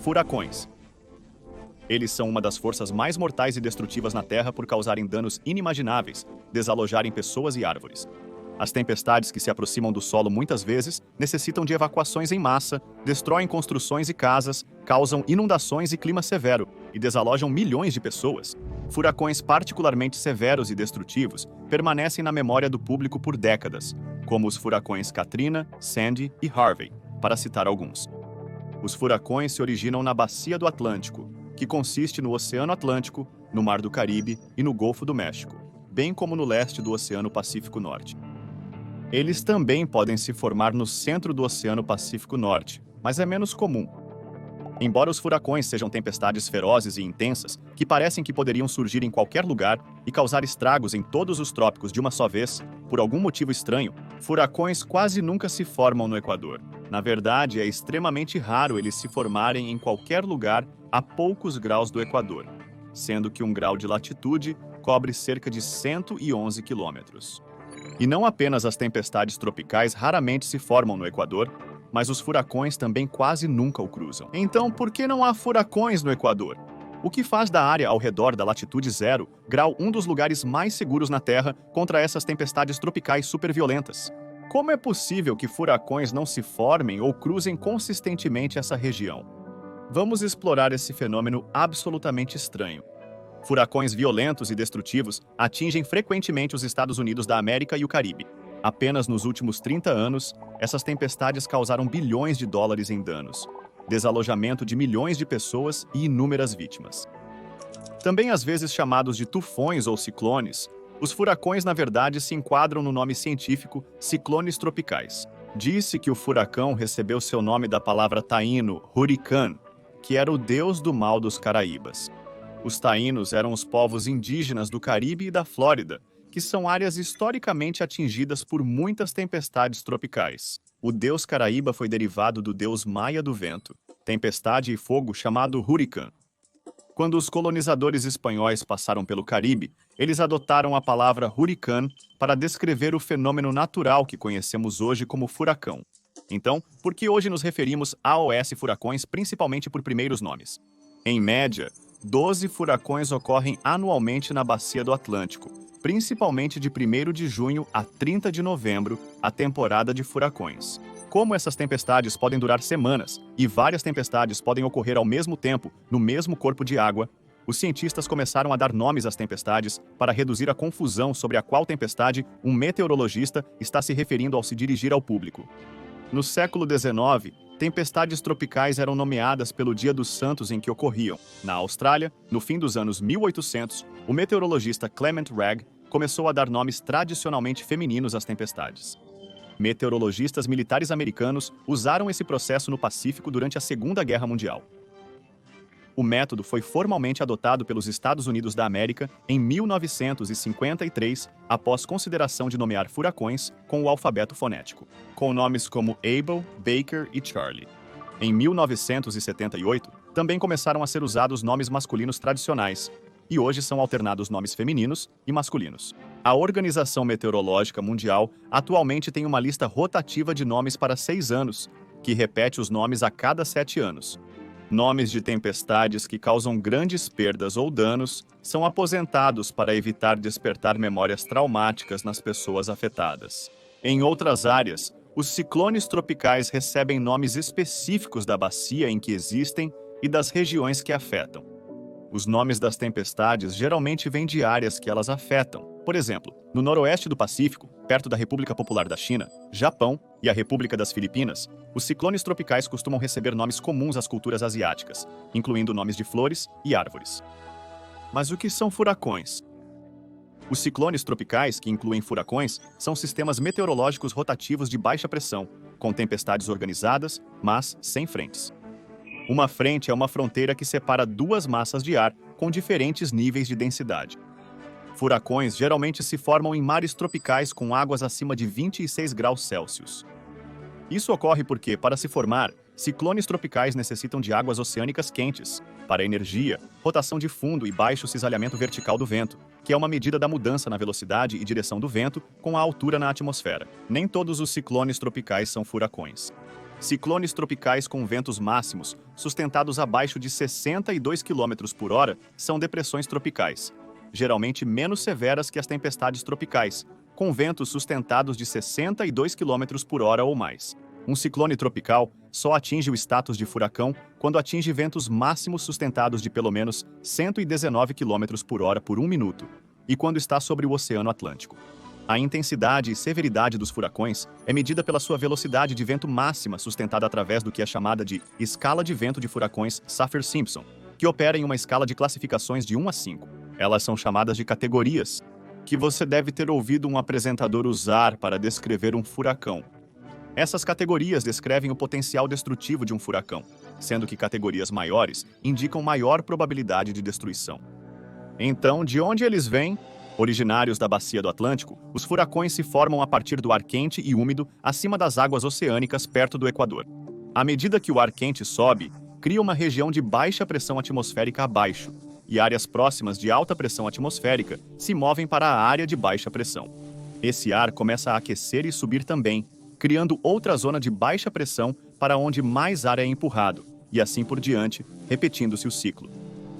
Furacões. Eles são uma das forças mais mortais e destrutivas na Terra por causarem danos inimagináveis, desalojarem pessoas e árvores. As tempestades que se aproximam do solo muitas vezes necessitam de evacuações em massa, destroem construções e casas, causam inundações e clima severo e desalojam milhões de pessoas. Furacões particularmente severos e destrutivos permanecem na memória do público por décadas, como os furacões Katrina, Sandy e Harvey, para citar alguns. Os furacões se originam na Bacia do Atlântico, que consiste no Oceano Atlântico, no Mar do Caribe e no Golfo do México, bem como no leste do Oceano Pacífico Norte. Eles também podem se formar no centro do Oceano Pacífico Norte, mas é menos comum. Embora os furacões sejam tempestades ferozes e intensas, que parecem que poderiam surgir em qualquer lugar e causar estragos em todos os trópicos de uma só vez, por algum motivo estranho, furacões quase nunca se formam no Equador. Na verdade, é extremamente raro eles se formarem em qualquer lugar a poucos graus do Equador, sendo que um grau de latitude cobre cerca de 111 quilômetros. E não apenas as tempestades tropicais raramente se formam no Equador, mas os furacões também quase nunca o cruzam. Então, por que não há furacões no Equador? O que faz da área ao redor da latitude zero grau um dos lugares mais seguros na Terra contra essas tempestades tropicais superviolentas? Como é possível que furacões não se formem ou cruzem consistentemente essa região? Vamos explorar esse fenômeno absolutamente estranho. Furacões violentos e destrutivos atingem frequentemente os Estados Unidos da América e o Caribe. Apenas nos últimos 30 anos, essas tempestades causaram bilhões de dólares em danos, desalojamento de milhões de pessoas e inúmeras vítimas. Também às vezes chamados de tufões ou ciclones, os furacões na verdade se enquadram no nome científico ciclones tropicais. Disse que o furacão recebeu seu nome da palavra taíno, hurrican, que era o deus do mal dos Caraíbas. Os taínos eram os povos indígenas do Caribe e da Flórida, que são áreas historicamente atingidas por muitas tempestades tropicais. O deus Caraíba foi derivado do deus maia do vento, tempestade e fogo chamado hurrican. Quando os colonizadores espanhóis passaram pelo Caribe, eles adotaram a palavra hurrican para descrever o fenômeno natural que conhecemos hoje como furacão. Então, por que hoje nos referimos a AOS furacões principalmente por primeiros nomes? Em média, 12 furacões ocorrem anualmente na Bacia do Atlântico, principalmente de 1º de junho a 30 de novembro, a temporada de furacões. Como essas tempestades podem durar semanas e várias tempestades podem ocorrer ao mesmo tempo no mesmo corpo de água, os cientistas começaram a dar nomes às tempestades para reduzir a confusão sobre a qual tempestade um meteorologista está se referindo ao se dirigir ao público. No século XIX, tempestades tropicais eram nomeadas pelo Dia dos Santos em que ocorriam. Na Austrália, no fim dos anos 1800, o meteorologista Clement Wragg começou a dar nomes tradicionalmente femininos às tempestades. Meteorologistas militares americanos usaram esse processo no Pacífico durante a Segunda Guerra Mundial. O método foi formalmente adotado pelos Estados Unidos da América em 1953, após consideração de nomear furacões com o alfabeto fonético, com nomes como Abel, Baker e Charlie. Em 1978, também começaram a ser usados nomes masculinos tradicionais, e hoje são alternados nomes femininos e masculinos. A Organização Meteorológica Mundial atualmente tem uma lista rotativa de nomes para 6 anos, que repete os nomes a cada 7 anos. Nomes de tempestades que causam grandes perdas ou danos são aposentados para evitar despertar memórias traumáticas nas pessoas afetadas. Em outras áreas, os ciclones tropicais recebem nomes específicos da bacia em que existem e das regiões que afetam. Os nomes das tempestades geralmente vêm de áreas que elas afetam. Por exemplo, no noroeste do Pacífico, perto da República Popular da China, Japão e a República das Filipinas, os ciclones tropicais costumam receber nomes comuns às culturas asiáticas, incluindo nomes de flores e árvores. Mas o que são furacões? Os ciclones tropicais, que incluem furacões, são sistemas meteorológicos rotativos de baixa pressão, com tempestades organizadas, mas sem frentes. Uma frente é uma fronteira que separa duas massas de ar com diferentes níveis de densidade. Furacões geralmente se formam em mares tropicais com águas acima de 26 graus Celsius. Isso ocorre porque, para se formar, ciclones tropicais necessitam de águas oceânicas quentes, para energia, rotação de fundo e baixo cisalhamento vertical do vento, que é uma medida da mudança na velocidade e direção do vento com a altura na atmosfera. Nem todos os ciclones tropicais são furacões. Ciclones tropicais com ventos máximos, sustentados abaixo de 62 km por hora, são depressões tropicais, geralmente menos severas que as tempestades tropicais, com ventos sustentados de 62 km por hora ou mais. Um ciclone tropical só atinge o status de furacão quando atinge ventos máximos sustentados de pelo menos 119 km por hora por 1 minuto, e quando está sobre o Oceano Atlântico. A intensidade e severidade dos furacões é medida pela sua velocidade de vento máxima sustentada através do que é chamada de escala de vento de furacões Saffir-Simpson, que opera em uma escala de classificações de 1 a 5. Elas são chamadas de categorias, que você deve ter ouvido um apresentador usar para descrever um furacão. Essas categorias descrevem o potencial destrutivo de um furacão, sendo que categorias maiores indicam maior probabilidade de destruição. Então, de onde eles vêm? Originários da Bacia do Atlântico, os furacões se formam a partir do ar quente e úmido acima das águas oceânicas perto do Equador. À medida que o ar quente sobe, cria uma região de baixa pressão atmosférica abaixo, e áreas próximas de alta pressão atmosférica se movem para a área de baixa pressão. Esse ar começa a aquecer e subir também, criando outra zona de baixa pressão para onde mais ar é empurrado, e assim por diante, repetindo-se o ciclo.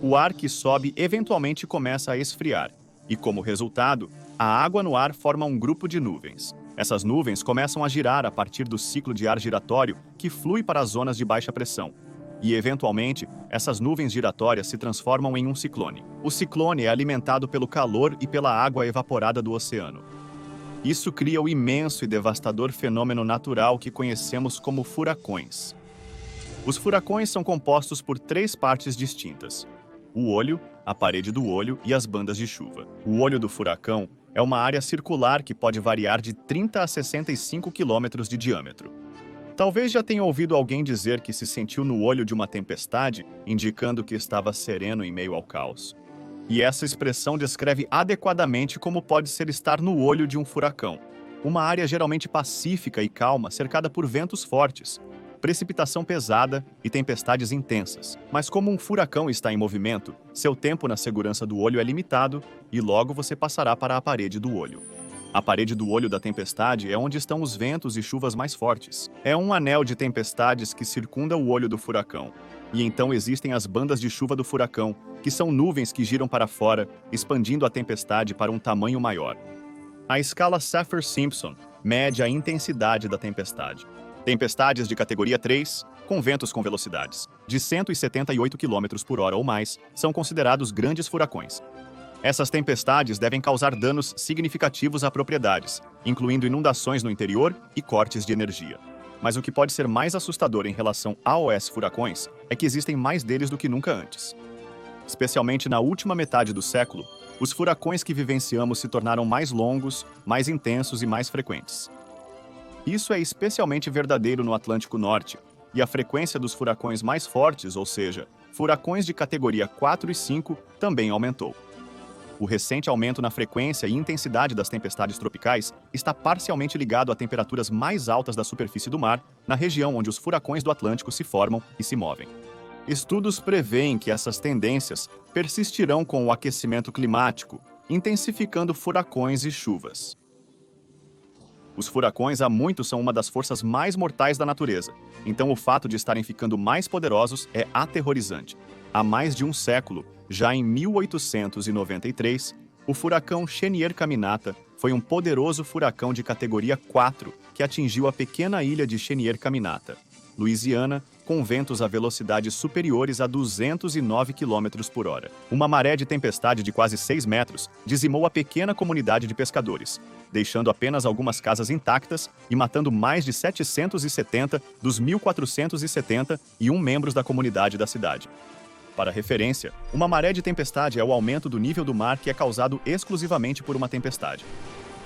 O ar que sobe eventualmente começa a esfriar, e como resultado, a água no ar forma um grupo de nuvens. Essas nuvens começam a girar a partir do ciclo de ar giratório que flui para as zonas de baixa pressão. E, eventualmente, essas nuvens giratórias se transformam em um ciclone. O ciclone é alimentado pelo calor e pela água evaporada do oceano. Isso cria o imenso e devastador fenômeno natural que conhecemos como furacões. Os furacões são compostos por 3 partes distintas: o olho, a parede do olho e as bandas de chuva. O olho do furacão é uma área circular que pode variar de 30 a 65 quilômetros de diâmetro. Talvez já tenha ouvido alguém dizer que se sentiu no olho de uma tempestade, indicando que estava sereno em meio ao caos. E essa expressão descreve adequadamente como pode ser estar no olho de um furacão. Uma área geralmente pacífica e calma, cercada por ventos fortes, precipitação pesada e tempestades intensas. Mas como um furacão está em movimento, seu tempo na segurança do olho é limitado e logo você passará para a parede do olho. A parede do olho da tempestade é onde estão os ventos e chuvas mais fortes. É um anel de tempestades que circunda o olho do furacão. E então existem as bandas de chuva do furacão, que são nuvens que giram para fora, expandindo a tempestade para um tamanho maior. A escala Saffir-Simpson mede a intensidade da tempestade. Tempestades de categoria 3, com ventos com velocidades de 178 km por hora ou mais, são considerados grandes furacões. Essas tempestades devem causar danos significativos a propriedades, incluindo inundações no interior e cortes de energia. Mas o que pode ser mais assustador em relação aos furacões é que existem mais deles do que nunca antes. Especialmente na última metade do século, os furacões que vivenciamos se tornaram mais longos, mais intensos e mais frequentes. Isso é especialmente verdadeiro no Atlântico Norte, e a frequência dos furacões mais fortes, ou seja, furacões de categoria 4 e 5, também aumentou. O recente aumento na frequência e intensidade das tempestades tropicais está parcialmente ligado a temperaturas mais altas da superfície do mar, na região onde os furacões do Atlântico se formam e se movem. Estudos preveem que essas tendências persistirão com o aquecimento climático, intensificando furacões e chuvas. Os furacões há muito são uma das forças mais mortais da natureza, então o fato de estarem ficando mais poderosos é aterrorizante. Há mais de um século, já em 1893, o furacão Chenier Caminata foi um poderoso furacão de categoria 4 que atingiu a pequena ilha de Chenier Caminata, Louisiana, com ventos a velocidades superiores a 209 km por hora. Uma maré de tempestade de quase 6 metros dizimou a pequena comunidade de pescadores, deixando apenas algumas casas intactas e matando mais de 770 dos 1.471 membros da comunidade da cidade. Para referência, uma maré de tempestade é o aumento do nível do mar que é causado exclusivamente por uma tempestade.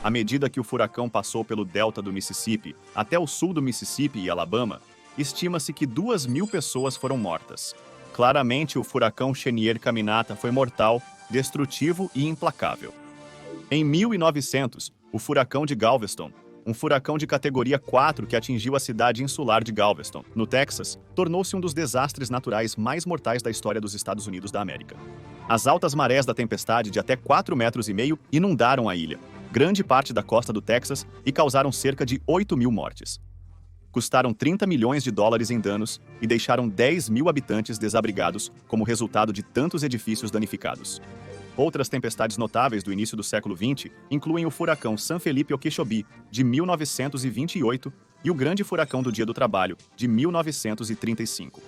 À medida que o furacão passou pelo delta do Mississippi até o sul do Mississippi e Alabama, estima-se que 2.000 pessoas foram mortas. Claramente, o furacão Chenier Caminata foi mortal, destrutivo e implacável. Em 1900, o furacão de Galveston, um furacão de categoria 4 que atingiu a cidade insular de Galveston, no Texas, tornou-se um dos desastres naturais mais mortais da história dos Estados Unidos da América. As altas marés da tempestade de até 4,5 metros inundaram a ilha, grande parte da costa do Texas, e causaram cerca de 8.000 mortes. custaram 30 milhões de dólares em danos e deixaram 10 mil habitantes desabrigados como resultado de tantos edifícios danificados. Outras tempestades notáveis do início do século XX incluem o furacão San Felipe Okeechobee, de 1928, e o Grande Furacão do Dia do Trabalho, de 1935.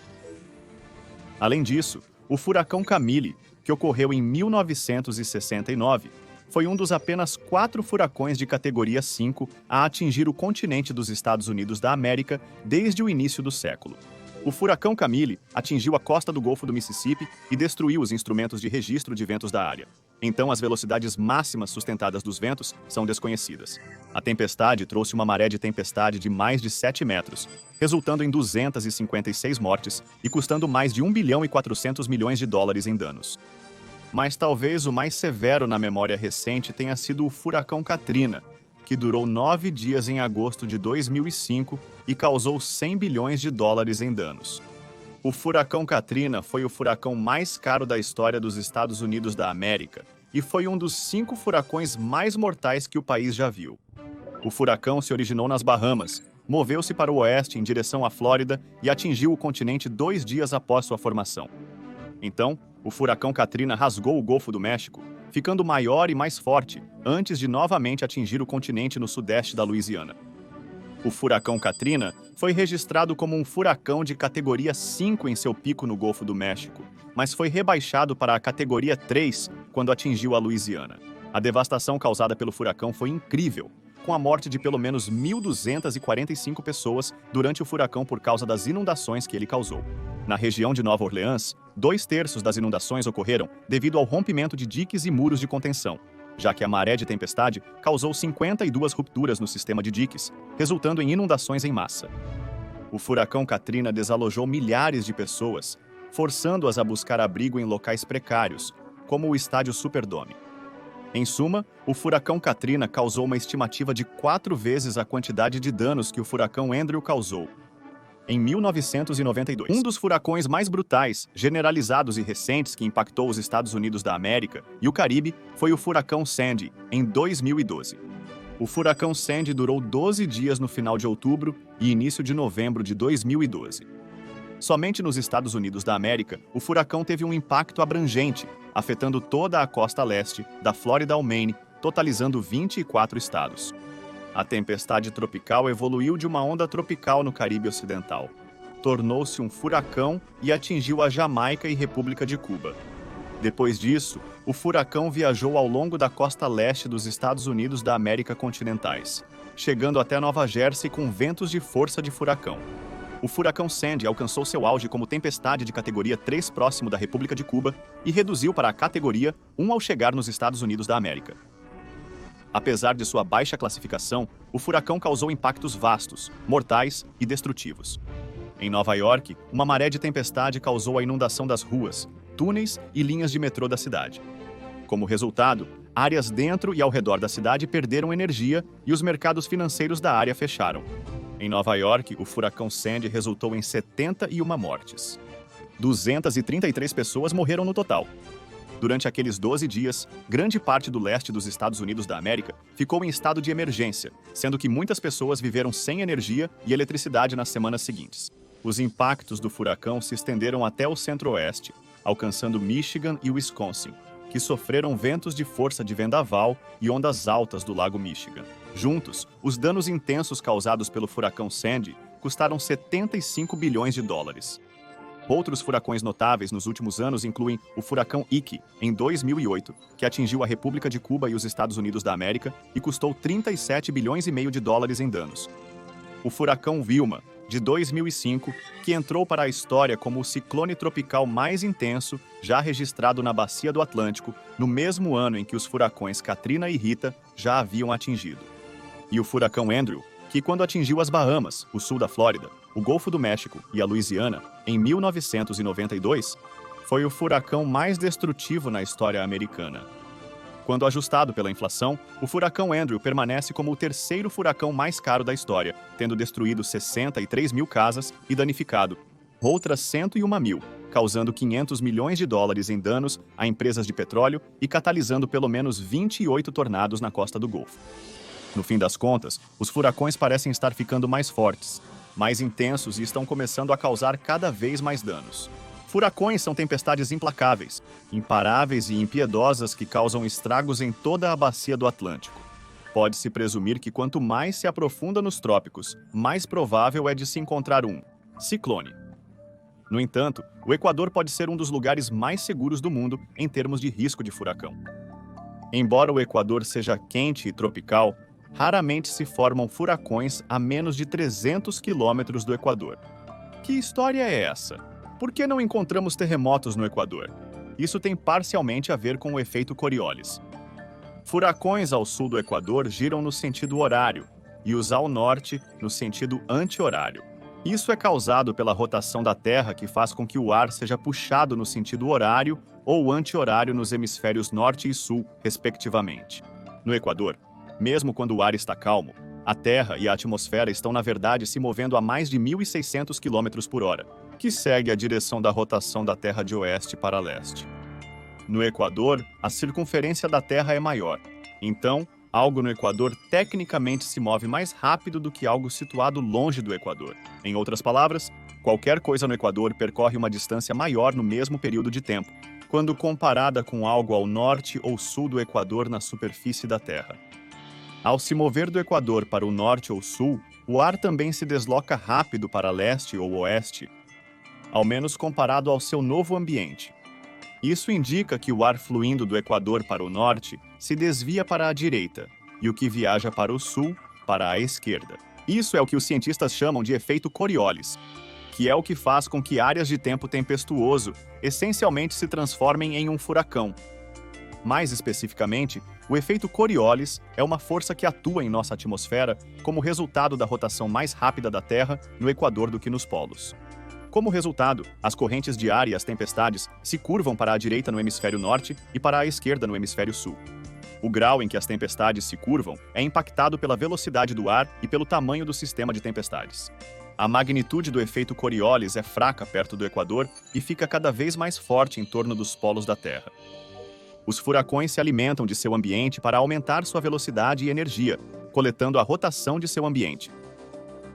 Além disso, o furacão Camille, que ocorreu em 1969, foi um dos apenas 4 furacões de categoria 5 a atingir o continente dos Estados Unidos da América desde o início do século. O furacão Camille atingiu a costa do Golfo do Mississippi e destruiu os instrumentos de registro de ventos da área. Então, as velocidades máximas sustentadas dos ventos são desconhecidas. A tempestade trouxe uma maré de tempestade de mais de 7 metros, resultando em 256 mortes e custando mais de 1 bilhão e 400 milhões de dólares em danos. Mas talvez o mais severo na memória recente tenha sido o furacão Katrina, que durou 9 dias em agosto de 2005 e causou 100 bilhões de dólares em danos. O furacão Katrina foi o furacão mais caro da história dos Estados Unidos da América e foi um dos 5 furacões mais mortais que o país já viu. O furacão se originou nas Bahamas, moveu-se para o oeste em direção à Flórida e atingiu o continente 2 dias após sua formação. Então, o furacão Katrina rasgou o Golfo do México, ficando maior e mais forte, antes de novamente atingir o continente no sudeste da Louisiana. O furacão Katrina foi registrado como um furacão de categoria 5 em seu pico no Golfo do México, mas foi rebaixado para a categoria 3 quando atingiu a Louisiana. A devastação causada pelo furacão foi incrível, com a morte de pelo menos 1.245 pessoas durante o furacão por causa das inundações que ele causou. Na região de Nova Orleans, 2/3 das inundações ocorreram devido ao rompimento de diques e muros de contenção, já que a maré de tempestade causou 52 rupturas no sistema de diques, resultando em inundações em massa. O furacão Katrina desalojou milhares de pessoas, forçando-as a buscar abrigo em locais precários, como o estádio Superdome. Em suma, o furacão Katrina causou uma estimativa de 4 vezes a quantidade de danos que o furacão Andrew causou. Em 1992, um dos furacões mais brutais, generalizados e recentes que impactou os Estados Unidos da América e o Caribe foi o furacão Sandy, em 2012. O furacão Sandy durou 12 dias no final de outubro e início de novembro de 2012. Somente nos Estados Unidos da América, o furacão teve um impacto abrangente, afetando toda a costa leste, da Flórida ao Maine, totalizando 24 estados. A tempestade tropical evoluiu de uma onda tropical no Caribe Ocidental. Tornou-se um furacão e atingiu a Jamaica e República de Cuba. Depois disso, o furacão viajou ao longo da costa leste dos Estados Unidos da América continentais, chegando até Nova Jersey com ventos de força de furacão. O furacão Sandy alcançou seu auge como tempestade de categoria 3 próximo da República de Cuba e reduziu para a categoria 1 ao chegar nos Estados Unidos da América. Apesar de sua baixa classificação, o furacão causou impactos vastos, mortais e destrutivos. Em Nova York, uma maré de tempestade causou a inundação das ruas, túneis e linhas de metrô da cidade. Como resultado, áreas dentro e ao redor da cidade perderam energia e os mercados financeiros da área fecharam. Em Nova York, o furacão Sandy resultou em 71 mortes. 233 pessoas morreram no total. Durante aqueles 12 dias, grande parte do leste dos Estados Unidos da América ficou em estado de emergência, sendo que muitas pessoas viveram sem energia e eletricidade nas semanas seguintes. Os impactos do furacão se estenderam até o centro-oeste, alcançando Michigan e Wisconsin, que sofreram ventos de força de vendaval e ondas altas do Lago Michigan. Juntos, os danos intensos causados pelo furacão Sandy custaram 75 bilhões de dólares. Outros furacões notáveis nos últimos anos incluem o furacão Ike, em 2008, que atingiu a República de Cuba e os Estados Unidos da América e custou 37 bilhões e meio de dólares em danos. O furacão Wilma, de 2005, que entrou para a história como o ciclone tropical mais intenso já registrado na Bacia do Atlântico, no mesmo ano em que os furacões Katrina e Rita já haviam atingido. E o furacão Andrew, que quando atingiu as Bahamas, o sul da Flórida, o Golfo do México e a Louisiana, em 1992, foi o furacão mais destrutivo na história americana. Quando ajustado pela inflação, o furacão Andrew permanece como o terceiro furacão mais caro da história, tendo destruído 63 mil casas e danificado outras 101 mil, causando 500 milhões de dólares em danos a empresas de petróleo e catalisando pelo menos 28 tornados na costa do Golfo. No fim das contas, os furacões parecem estar ficando mais fortes. mais intensos e estão começando a causar cada vez mais danos. Furacões são tempestades implacáveis, imparáveis e impiedosas que causam estragos em toda a bacia do Atlântico. Pode-se presumir que quanto mais se aprofunda nos trópicos, mais provável é de se encontrar um ciclone. No entanto, o Equador pode ser um dos lugares mais seguros do mundo em termos de risco de furacão. Embora o Equador seja quente e tropical, raramente se formam furacões a menos de 300 quilômetros do Equador. Que história é essa? Por que não encontramos terremotos no Equador? Isso tem parcialmente a ver com o efeito Coriolis. Furacões ao sul do Equador giram no sentido horário e os ao norte no sentido anti-horário. Isso é causado pela rotação da Terra, que faz com que o ar seja puxado no sentido horário ou anti-horário nos hemisférios norte e sul, respectivamente. No Equador, mesmo quando o ar está calmo, a Terra e a atmosfera estão, na verdade, se movendo a mais de 1.600 km por hora, que segue a direção da rotação da Terra de oeste para leste. No Equador, a circunferência da Terra é maior. Então, algo no Equador tecnicamente se move mais rápido do que algo situado longe do Equador. Em outras palavras, qualquer coisa no Equador percorre uma distância maior no mesmo período de tempo, quando comparada com algo ao norte ou sul do Equador na superfície da Terra. Ao se mover do Equador para o norte ou sul, o ar também se desloca rápido para leste ou oeste, ao menos comparado ao seu novo ambiente. Isso indica que o ar fluindo do Equador para o norte se desvia para a direita, e o que viaja para o sul, para a esquerda. Isso é o que os cientistas chamam de efeito Coriolis, que é o que faz com que áreas de tempo tempestuoso essencialmente se transformem em um furacão. Mais especificamente, o efeito Coriolis é uma força que atua em nossa atmosfera como resultado da rotação mais rápida da Terra no Equador do que nos polos. Como resultado, as correntes de ar e as tempestades se curvam para a direita no hemisfério norte e para a esquerda no hemisfério sul. O grau em que as tempestades se curvam é impactado pela velocidade do ar e pelo tamanho do sistema de tempestades. A magnitude do efeito Coriolis é fraca perto do Equador e fica cada vez mais forte em torno dos polos da Terra. Os furacões se alimentam de seu ambiente para aumentar sua velocidade e energia, coletando a rotação de seu ambiente.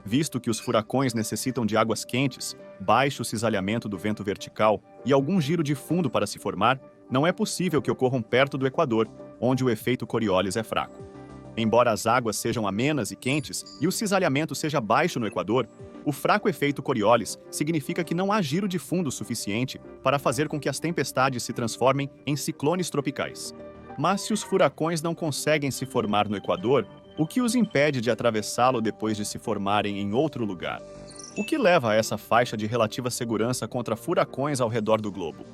Visto que os furacões necessitam de águas quentes, baixo cisalhamento do vento vertical e algum giro de fundo para se formar, não é possível que ocorram perto do Equador, onde o efeito Coriolis é fraco. Embora as águas sejam amenas e quentes e o cisalhamento seja baixo no Equador, o fraco efeito Coriolis significa que não há giro de fundo suficiente para fazer com que as tempestades se transformem em ciclones tropicais. Mas se os furacões não conseguem se formar no Equador, o que os impede de atravessá-lo depois de se formarem em outro lugar? O que leva a essa faixa de relativa segurança contra furacões ao redor do globo?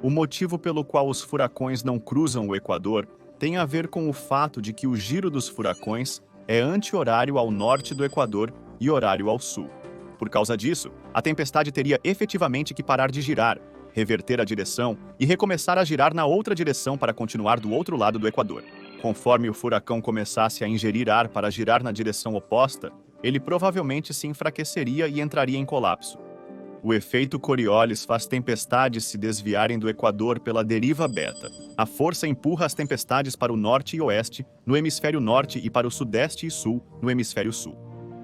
O motivo pelo qual os furacões não cruzam o Equador tem a ver com o fato de que o giro dos furacões é anti-horário ao norte do Equador e horário ao sul. Por causa disso, a tempestade teria efetivamente que parar de girar, reverter a direção e recomeçar a girar na outra direção para continuar do outro lado do Equador. Conforme o furacão começasse a ingerir ar para girar na direção oposta, ele provavelmente se enfraqueceria e entraria em colapso. O efeito Coriolis faz tempestades se desviarem do Equador pela deriva beta. A força empurra as tempestades para o norte e oeste, no hemisfério norte, e para o sudeste e sul, no hemisfério sul.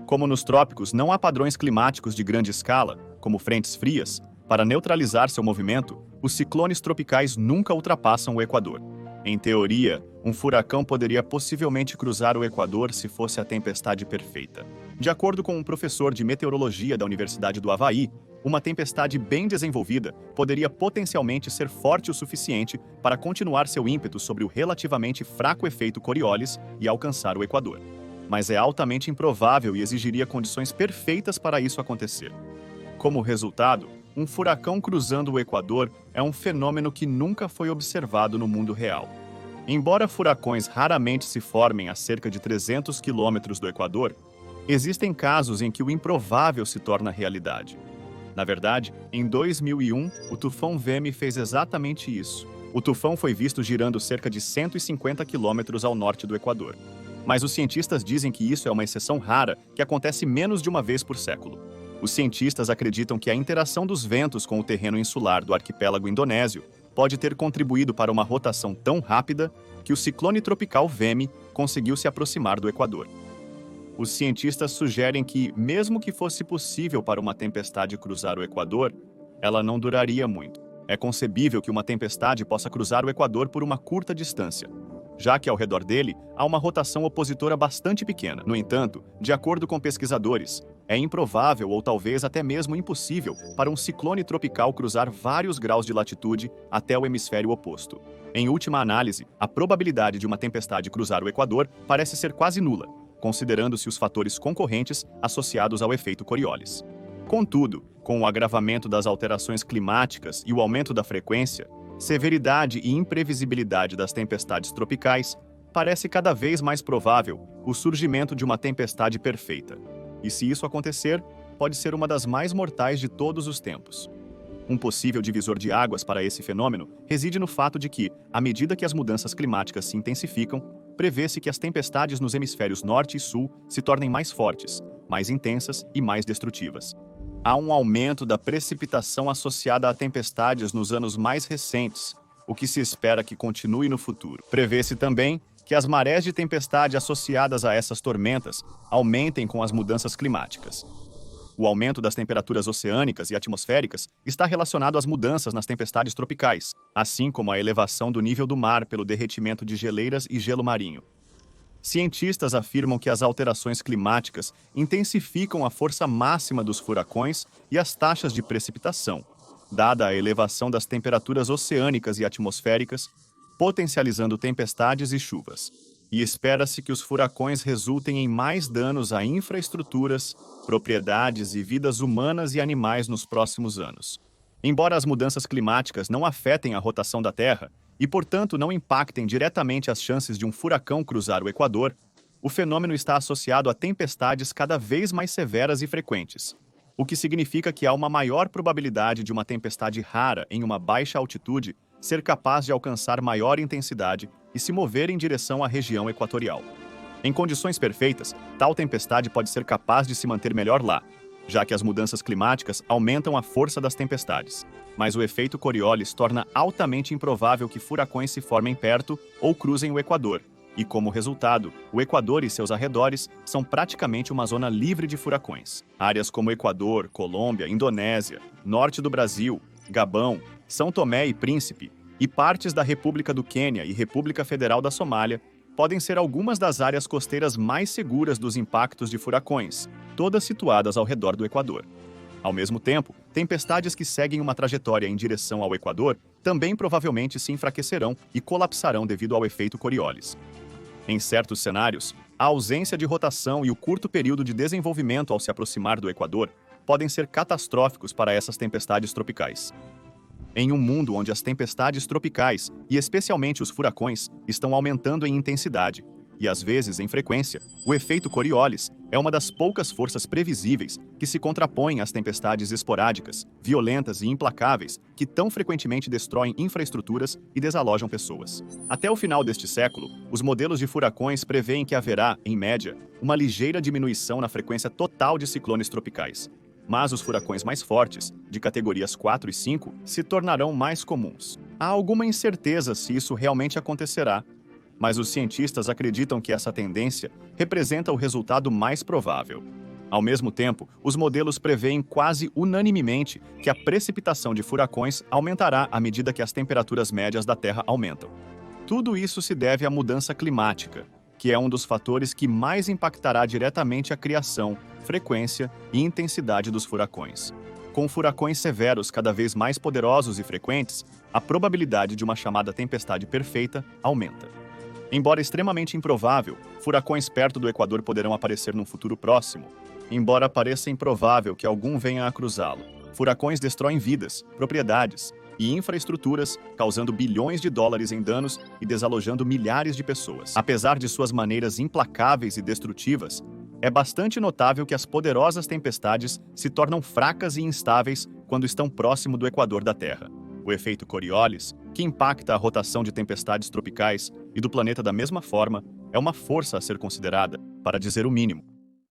Como nos trópicos não há padrões climáticos de grande escala, como frentes frias, para neutralizar seu movimento, os ciclones tropicais nunca ultrapassam o Equador. Em teoria, um furacão poderia possivelmente cruzar o Equador se fosse a tempestade perfeita. De acordo com um professor de meteorologia da Universidade do Havaí, uma tempestade bem desenvolvida poderia potencialmente ser forte o suficiente para continuar seu ímpeto sobre o relativamente fraco efeito Coriolis e alcançar o Equador. Mas é altamente improvável e exigiria condições perfeitas para isso acontecer. Como resultado, um furacão cruzando o Equador é um fenômeno que nunca foi observado no mundo real. Embora furacões raramente se formem a cerca de 300 quilômetros do Equador, existem casos em que o improvável se torna realidade. Na verdade, em 2001, o tufão Vemi fez exatamente isso. O tufão foi visto girando cerca de 150 quilômetros ao norte do Equador. Mas os cientistas dizem que isso é uma exceção rara que acontece menos de uma vez por século. Os cientistas acreditam que a interação dos ventos com o terreno insular do arquipélago indonésio pode ter contribuído para uma rotação tão rápida que o ciclone tropical Vemi conseguiu se aproximar do Equador. Os cientistas sugerem que, mesmo que fosse possível para uma tempestade cruzar o Equador, ela não duraria muito. É concebível que uma tempestade possa cruzar o Equador por uma curta distância, já que ao redor dele há uma rotação opositora bastante pequena. No entanto, de acordo com pesquisadores, é improvável ou talvez até mesmo impossível para um ciclone tropical cruzar vários graus de latitude até o hemisfério oposto. Em última análise, a probabilidade de uma tempestade cruzar o Equador parece ser quase nula, considerando-se os fatores concorrentes associados ao efeito Coriolis. Contudo, com o agravamento das alterações climáticas e o aumento da frequência, severidade e imprevisibilidade das tempestades tropicais, parece cada vez mais provável o surgimento de uma tempestade perfeita. E se isso acontecer, pode ser uma das mais mortais de todos os tempos. Um possível divisor de águas para esse fenômeno reside no fato de que, à medida que as mudanças climáticas se intensificam, prevê-se que as tempestades nos hemisférios norte e sul se tornem mais fortes, mais intensas e mais destrutivas. Há um aumento da precipitação associada a tempestades nos anos mais recentes, o que se espera que continue no futuro. Prevê-se também que as marés de tempestade associadas a essas tormentas aumentem com as mudanças climáticas. O aumento das temperaturas oceânicas e atmosféricas está relacionado às mudanças nas tempestades tropicais, assim como a elevação do nível do mar pelo derretimento de geleiras e gelo marinho. Cientistas afirmam que as alterações climáticas intensificam a força máxima dos furacões e as taxas de precipitação, dada a elevação das temperaturas oceânicas e atmosféricas, potencializando tempestades e chuvas. E espera-se que os furacões resultem em mais danos a infraestruturas, propriedades e vidas humanas e animais nos próximos anos. Embora as mudanças climáticas não afetem a rotação da Terra e, portanto, não impactem diretamente as chances de um furacão cruzar o Equador, o fenômeno está associado a tempestades cada vez mais severas e frequentes, o que significa que há uma maior probabilidade de uma tempestade rara em uma baixa altitude ser capaz de alcançar maior intensidade e se mover em direção à região equatorial. Em condições perfeitas, tal tempestade pode ser capaz de se manter melhor lá, já que as mudanças climáticas aumentam a força das tempestades. Mas o efeito Coriolis torna altamente improvável que furacões se formem perto ou cruzem o Equador, e como resultado, o Equador e seus arredores são praticamente uma zona livre de furacões. Áreas como Equador, Colômbia, Indonésia, norte do Brasil, Gabão, São Tomé e Príncipe, e partes da República do Quênia e República Federal da Somália podem ser algumas das áreas costeiras mais seguras dos impactos de furacões, todas situadas ao redor do Equador. Ao mesmo tempo, tempestades que seguem uma trajetória em direção ao Equador também provavelmente se enfraquecerão e colapsarão devido ao efeito Coriolis. Em certos cenários, a ausência de rotação e o curto período de desenvolvimento ao se aproximar do Equador podem ser catastróficos para essas tempestades tropicais. Em um mundo onde as tempestades tropicais, e especialmente os furacões, estão aumentando em intensidade, e às vezes em frequência, o efeito Coriolis é uma das poucas forças previsíveis que se contrapõem às tempestades esporádicas, violentas e implacáveis que tão frequentemente destroem infraestruturas e desalojam pessoas. Até o final deste século, os modelos de furacões prevêem que haverá, em média, uma ligeira diminuição na frequência total de ciclones tropicais. Mas os furacões mais fortes, de categorias 4 e 5, se tornarão mais comuns. Há alguma incerteza se isso realmente acontecerá, mas os cientistas acreditam que essa tendência representa o resultado mais provável. Ao mesmo tempo, os modelos preveem quase unanimemente que a precipitação de furacões aumentará à medida que as temperaturas médias da Terra aumentam. Tudo isso se deve à mudança climática, que é um dos fatores que mais impactará diretamente a criação, frequência e intensidade dos furacões. Com furacões severos cada vez mais poderosos e frequentes, a probabilidade de uma chamada tempestade perfeita aumenta. Embora extremamente improvável, furacões perto do Equador poderão aparecer num futuro próximo. Embora pareça improvável que algum venha a cruzá-lo, furacões destroem vidas, propriedades e infraestruturas, causando bilhões de dólares em danos e desalojando milhares de pessoas. Apesar de suas maneiras implacáveis e destrutivas, é bastante notável que as poderosas tempestades se tornam fracas e instáveis quando estão próximo do Equador da Terra. O efeito Coriolis, que impacta a rotação de tempestades tropicais e do planeta da mesma forma, é uma força a ser considerada, para dizer o mínimo.